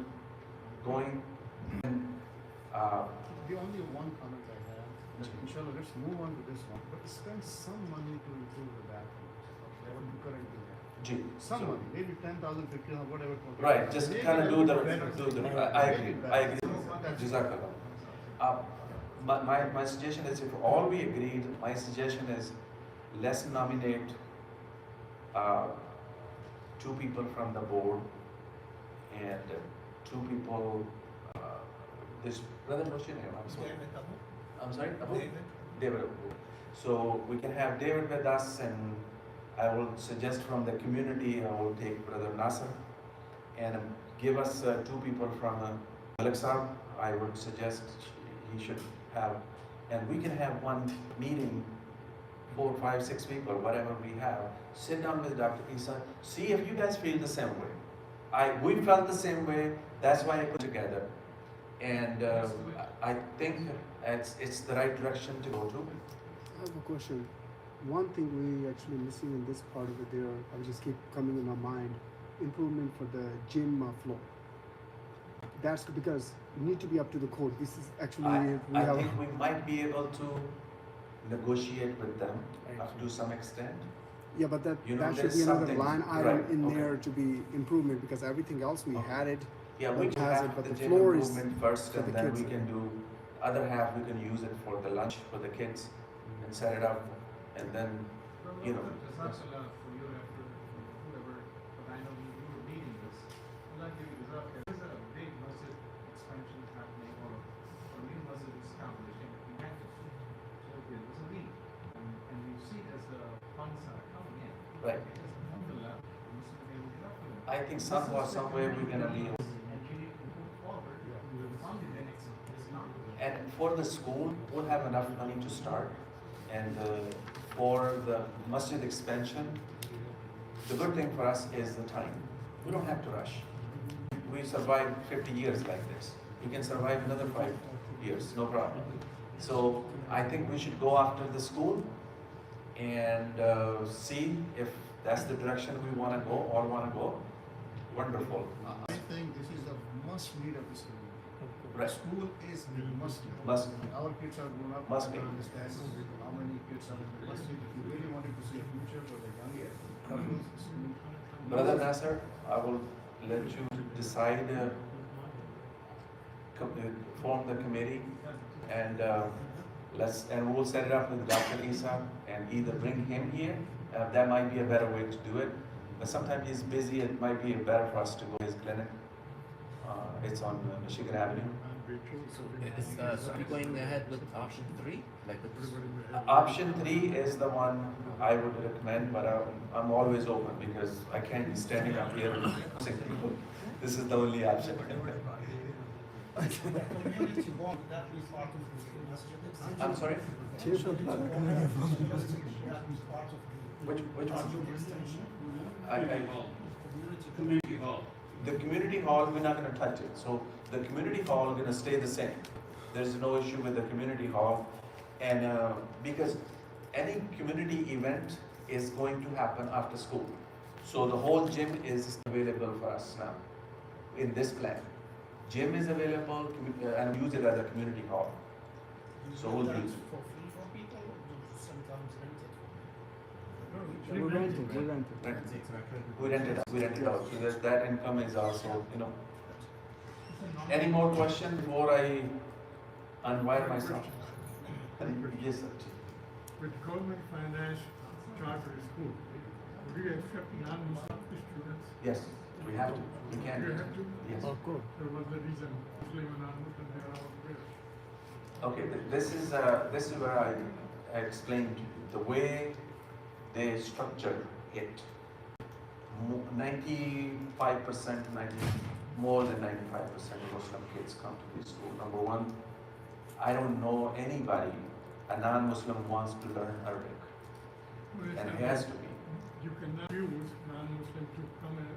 going. And, The only one comment I have, inshallah, let's move on to this one, but spend some money to improve the bathrooms. Okay, what you currently have. Gee, Some so- money, maybe 10,000, 15,000, whatever. Right, just Make kind of it do the, better. I agree, I agree. That's- Jazakallah. But my suggestion is, if all we agreed, my suggestion is, let's nominate 2 people from the board and 2 people, this, brother, what's your name? I'm sorry. David Abu. I'm sorry? Abu? David. David Abu. So we can have David with us, and I will suggest from the community, I will take Brother Nasser, and give us 2 people from Alexa. I would suggest he should have, and we can have one meeting, 4, 5, 6 people, whatever we have, sit down with Dr. Isa, see if you guys feel the same way. We felt the same way, that's why I put together. And I think it's the right direction to go to. I have a question. One thing we actually missing in this part of it, there, I will just keep coming in my mind, improvement for the gym floor. That's because we need to be up to the code. This is actually, I think we might be able to negotiate with them up to some extent. yeah, but that, You know, that should there's be another something- line item right, in okay. there to be improvement, because everything else we Okay. had it. Yeah, we That can has have it, but the the gym floor is improvement first, for and the then kids. we can do, other half we can use it for the lunch for the kids and set it up, and then, you know. Jazakallah for your effort, whoever, but I know you were leading this. Allah give you Jazakallah. There's a big masjid expansion happening, or new masjid establishing in Manchester. So there was a need, and you see as the funds are coming in. Right. Because alhamdulillah, Muslim community is up to it. I think somehow, somewhere we're gonna be, And you need to move forward, the funding is not. and for the school, we'll have enough money to start. And for the masjid expansion, the good thing for us is the time. We don't have to rush. We survived 50 years like this. We can survive another 5 years, no problem. So I think we should go after the school and see if that's the direction we want to go or want to go. Wonderful. I think this is the must need of this community. Right. School is the must need. Must. Our kids are grown up, Must I be. don't understand how many kids are in the must need. If you really wanted to see a future for the young couples, school. Brother Nasser, I will let you decide, form the committee, and and we'll set it up with Dr. Isa and either bring him here. That might be a better way to do it. But sometimes he's busy. It might be better for us to go to his clinic. It's on Michigan Avenue. So we going ahead with option 3, like with Option 3 is the one I would recommend, but I'm always open because I can't be standing up here and saying, this is the only option. Community hall, that is part of the masjid. I'm sorry? That is part of the Which one? extension. Community hall. The community hall, we're not gonna touch it. So the community hall is gonna stay the same. There's no issue with the community hall. And because any community event is going to happen after school. So the whole gym is available for us now in this plan. Gym is available and use it as a community hall. So we'll That use is it. for free for people, or do you sometimes rent it? We rented. We rent it out. So that income is also, you know. Any more questions before I unwire myself? Yes, sir. With government finance charter school, would you accept non-Muslim students? Yes, we have to. We can. You have to? Yes. Of course. So what's the reason Muslim and non-Muslim, they are all there? Okay, this is where I explained the way they structure it. 95%, more than 95% Muslim kids come to this school. Number one, I don't know anybody, a non-Muslim who wants to learn Arabic, and it has to be. You cannot use non-Muslim to come and.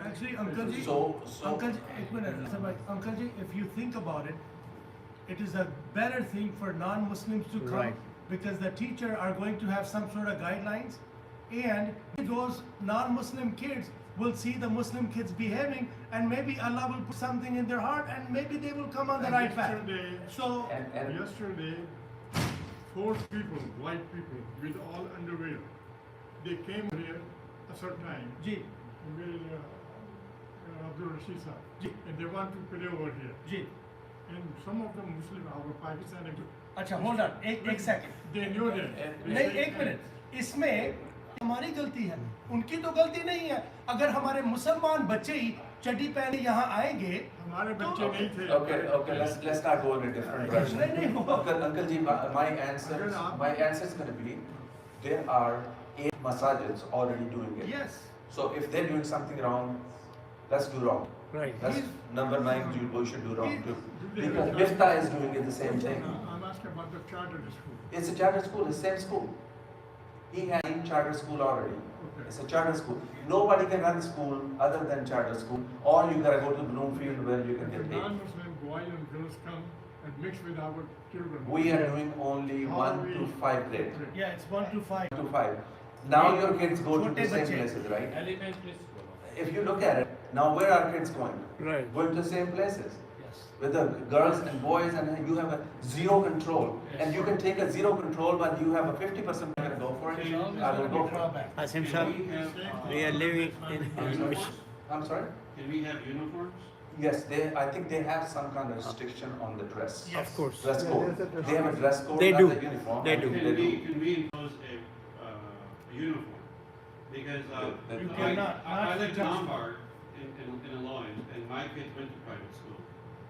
Actually, Uncle Ji, So Uncle Ji, ek minute, sir, bhai, Uncle Ji, if you think about it, it is a better thing for non-Muslims to come, Right. because the teacher are going to have some sort of guidelines, and those non-Muslim kids will see the Muslim kids behaving, and maybe Allah will put something in their heart, and maybe they will come on the right path. So, Yesterday, 4 people, white people, with all underwear, they came here a certain time. Ji, With Abdul Rashid Sahab. Ji. And they want to pray over here. ji. And some of them Muslim, our Pakistani, अच्छा, hold on, एक second. they knew that. नहीं, एक minute, इसमें हमारी गलती है, उनकी तो गलती नहीं है. अगर हमारे मुसलमान बच्चे ही चड्डी पहने यहाँ आएंगे, हमारे बच्चे नहीं थे. Okay, let's not go in a different direction. नहीं, नहीं, Uncle Ji, my answer is going to be, there are 8 masajids already doing it. yes. So if they're doing something wrong, let's do wrong. Right. That's number 9, we should do wrong too. Do they Because have- Miftah is doing it the same thing. I'm asking about the charter school. It's a charter school, it's the same school. He had a charter school already. Okay. It's a charter school. Nobody can run school other than charter school, or you gotta go to Bloomfield where you can The get paid. non-Muslim boys and girls come and mix with our children. We are doing only 1 to 5 grade. Yeah, it's 1 to 5. 1 to 5. Now your kids go to the Chote same bacche. places, right? Elementary school. If you look at it, now where are kids going? Right. Going to the same places. Yes. With the girls and boys, and you have a zero control. And you can take a zero control, but you have a 50% I'm gonna go for it. I will go for it. Asim Can we have, we are living in uniforms? I'm sorry? Can we have uniforms? Yes, I think they have some kind of restriction on the dress. Of course. Dress Yeah, code. there's a dress They have a code. dress code, They not do. the uniform. They do. Can we impose a uniform? Because You You I- cannot. I lived in Lombard in Illinois, and my kids went to private school.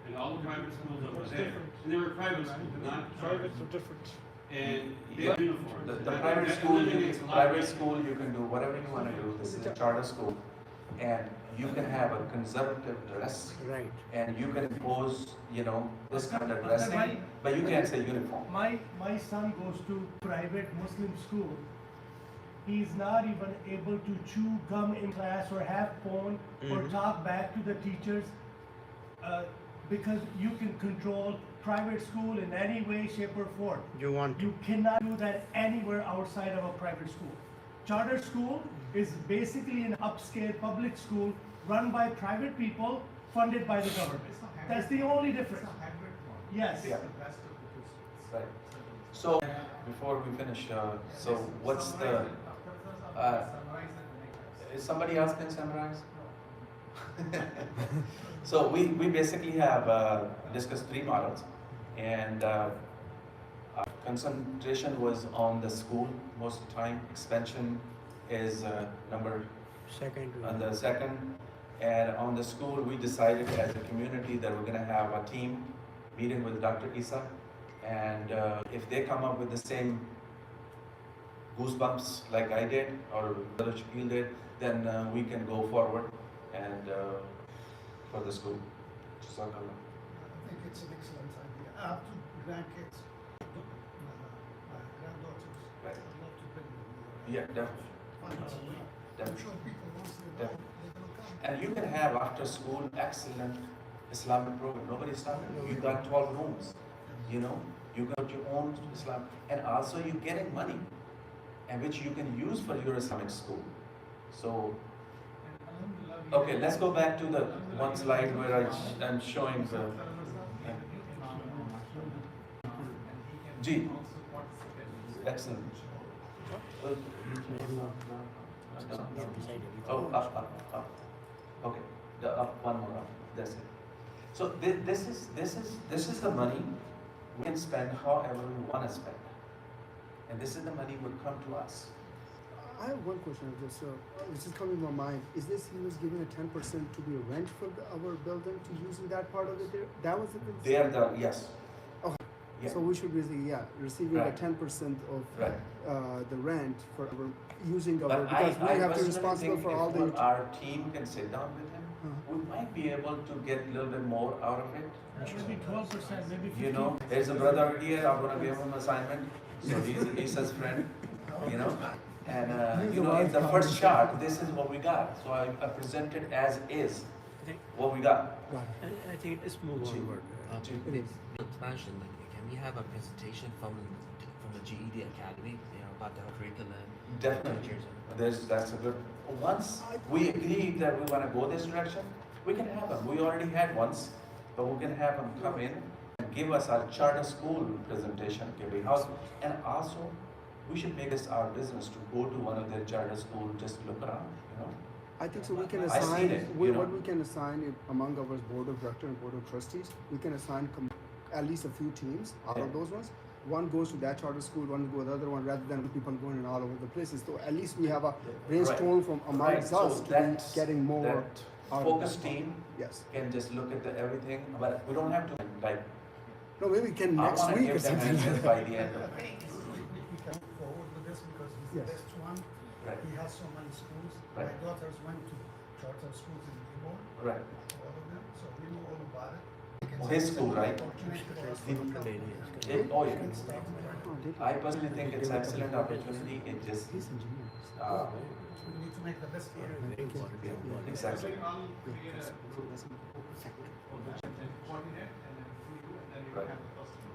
And all the private schools over there, and they were private schools, not private. are different. And they have uniforms. The That- private that school, eliminates a lot of private risk. school, you can do whatever you wanna do. This is a charter school. And you can have a conservative dress, Right. and you can impose, this kind of Right. dressing, but you can't say uniform. My son goes to private Muslim school. He's not even able to chew gum in class or have phone or talk back to the teachers, because you can control private school in any way, shape or form. You want You cannot do that anywhere outside of a private school. Charter school is basically an upscale public school run by private people, funded by the government. That's the only difference. It's a hybrid one. Yes. Yeah. The best of the two schools. Right. So, before we finish, so what's the, Summarize it and make it. is somebody else can summarize? So we basically have discussed 3 models, and our concentration was on the school most of the time. Expansion is number second. on the second, and on the school we decided as a community that we're gonna have a team meeting with Dr. Isa, and if they come up with the same goosebumps like I did or Brother Shakil did, then we can go forward and for the school. Jazakallah. I think it's an excellent idea. I have 2 grandkids, my granddaughters. Right. I'd love to bring them here. Yeah, definitely. Find a way. I'm Definitely. sure people, once they know, they're gonna come. And you can have after school excellent Islamic program. Nobody stopping you. You got 12 rooms. You got your own Islam, and also you're getting money, and which you can use for your Islamic school. So, okay, let's go back to the one slide where I'm showing the. G. Excellent. Oh, up. Okay, the up, one more up. That's it. So this is the money we can spend however we want to spend, and this is the money would come to us. I have one question, just which is coming to my mind. Is this he was giving a 10% to be a rent for our building to using that part of it there? That was it. They are the yes. Okay. Yeah. So we should basically receiving Right. a 10% of Right. the rent for our using our But because we I have to be personally responsible think for all if the. our team can sit down with him, we might be able to get a little bit more out of it. Maybe 12%, maybe 15%. There's a brother here. I'm gonna give him an assignment. So he's Isa's friend. And in the first shot, this is what we got. So I presented as is what we got. I think let's move Gee. onward. Expansion. Like, can we have a presentation from the GED Academy? about the curriculum. Definitely. teachers and- That's a good, once we agree that we wanna go this direction, we can have them. We already had once, but we can have them come in and give us our charter school presentation, give a house. And also, we should make this our business to go to one of their charter school, just look around, you know? I think so. We can I seen assign it, you know. what we can assign among our board of director and board of trustees. We can assign at least a few teams out of Yeah. those ones. One goes to that charter school, one goes to the other one, rather than people going in all over the places. So at least we have a brainstorm from amongst Right, us so to that, be getting more. that out of focus that. team Yes. can just look at everything, but we don't have to, like, No, maybe we can I next wanna week or give them something. answers by the end of the We can move forward with this because he's the Yes. best one. Right. He has so many schools. Right. My daughters went to charter schools in Newborn, Right. all of them, so we know all about it. Oh, his school, right? Opportunity for us to Even look the up. lady is Yeah. good. Oh, We yeah. can start there. Oh, did I personally think it's an excellent opportunity. It just, He's engineer. We need to make the best of it. exactly. I'll create a group and coordinate and then through you and then you Right. have the customer.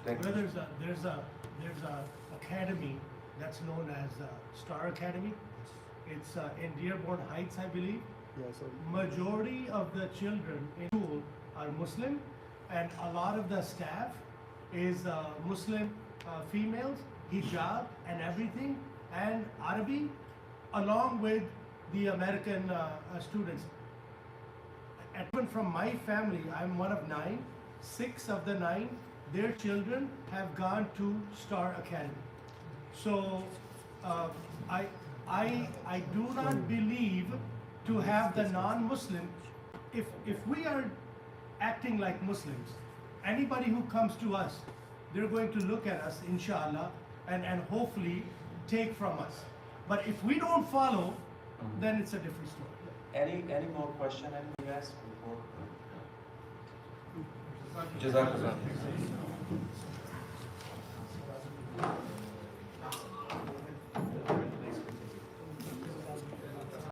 Thank Well, you. there's a academy that's known as Star Academy. It's in Dearborn Heights, I believe. Yeah, so Majority of the children in school are Muslim, and a lot of the staff is Muslim females, hijab and everything, and Arabi, along with the American students. Even from my family, I'm one of 9. 6 of the 9, their children have gone to Star Academy. So I do not believe to have the non-Muslim, if we are acting like Muslims, anybody who comes to us, they're going to look at us, inshallah, and hopefully take from us. But if we don't follow, then it's a different story. Any more question, anything else before? Jazakallah. Jazakallah.